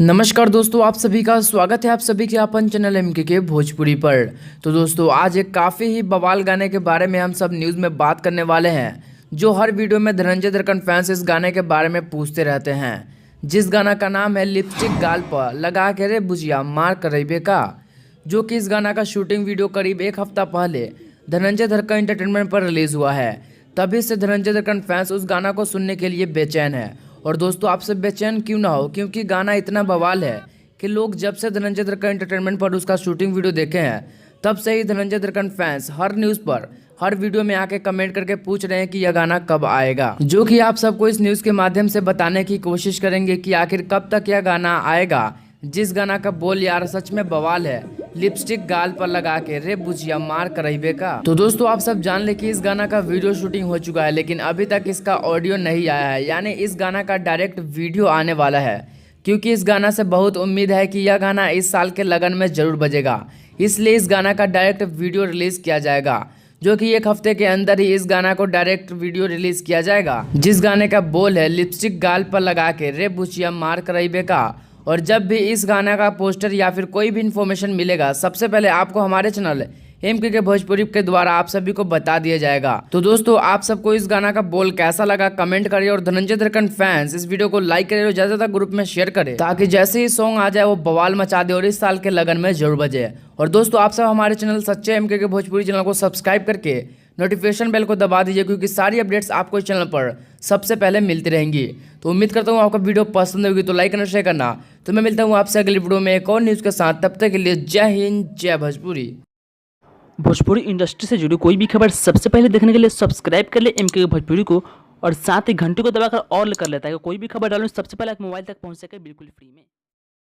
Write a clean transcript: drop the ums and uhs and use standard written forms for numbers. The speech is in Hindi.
नमस्कार दोस्तों, आप सभी का स्वागत है आप सभी के अपन चैनल एमके के भोजपुरी पर। तो दोस्तों आज एक काफ़ी ही बवाल गाने के बारे में हम सब न्यूज़ में बात करने वाले हैं, जो हर वीडियो में धनंजय दरकन फैंस इस गाने के बारे में पूछते रहते हैं। जिस गाना का नाम है लिपस्टिक गाल पर लगा के रे बुझिया मार करेबे का, जो कि इस गाना का शूटिंग वीडियो करीब एक हफ्ता पहले धनंजय दरकन एंटरटेनमेंट पर रिलीज़ हुआ है। तभी से धनंजय दरकन फैंस उस गाना को सुनने के लिए बेचैन है। और दोस्तों आप सब बेचैन क्यों ना हो, क्योंकि गाना इतना बवाल है कि लोग जब से धनंजय दरकन एंटरटेनमेंट पर उसका शूटिंग वीडियो देखे हैं, तब से ही धनंजय दरकन फैंस हर न्यूज़ पर हर वीडियो में आके कमेंट करके पूछ रहे हैं कि यह गाना कब आएगा, जो कि आप सबको इस न्यूज़ के माध्यम से बताने की कोशिश करेंगे कि आखिर कब तक यह गाना आएगा। जिस गाना का बोल यार सच में बवाल है, लिपस्टिक गाल पर लगा के रे बुझिया मार करइबे का। तो दोस्तों आप सब जान ले कि इस गाना का वीडियो शूटिंग हो चुका है, लेकिन अभी तक इसका ऑडियो नहीं आया है, यानी इस गाना का डायरेक्ट वीडियो आने वाला है। क्योंकि इस गाना से बहुत उम्मीद है कि यह गाना इस साल के लगन में जरूर बजेगा, इसलिए इस गाना का डायरेक्ट वीडियो रिलीज किया जाएगा, जो कि एक हफ्ते के अंदर ही इस गाना को डायरेक्ट वीडियो रिलीज किया जाएगा। जिस गाने का बोल है लिपस्टिक गाल पर लगा के रे बुझिया मार करइबे का। और जब भी इस गाना का पोस्टर या फिर कोई भी इन्फॉर्मेशन मिलेगा, सबसे पहले आपको हमारे चैनल एमके के भोजपुरी के द्वारा आप सभी को बता दिया जाएगा। तो दोस्तों आप सबको इस गाना का बोल कैसा लगा कमेंट करिए, और धनंजय दरकन फैंस इस वीडियो को लाइक करें और ज़्यादा ग्रुप में शेयर करें, ताकि जैसे ही सॉन्ग आ जाए वो बवाल मचा दे और इस साल के लगन में जरूर बजे। और दोस्तों आप सब हमारे चैनल सच्चे एमके के भोजपुरी चैनल को सब्सक्राइब करके नोटिफिकेशन बेल को दबा दीजिए, क्योंकि सारी अपडेट्स आपको इस चैनल पर सबसे पहले मिलती रहेंगी। तो उम्मीद करता हूँ आपका वीडियो पसंद होगी, तो लाइक करना शेयर करना। तो मैं मिलता हूँ आपसे अगली वीडियो में एक और न्यूज़ के साथ, तब तक के लिए जय हिंद जय भोजपुरी। भोजपुरी इंडस्ट्री से जुड़ी कोई भी खबर सबसे पहले देखने के लिए सब्सक्राइब कर ले एमके भोजपुरी को, और साथ ही घंटे को दबाकर ऑल कर लेता है कि कोई भी खबर डालूं सबसे पहले आप मोबाइल तक पहुंच सके बिल्कुल फ्री में।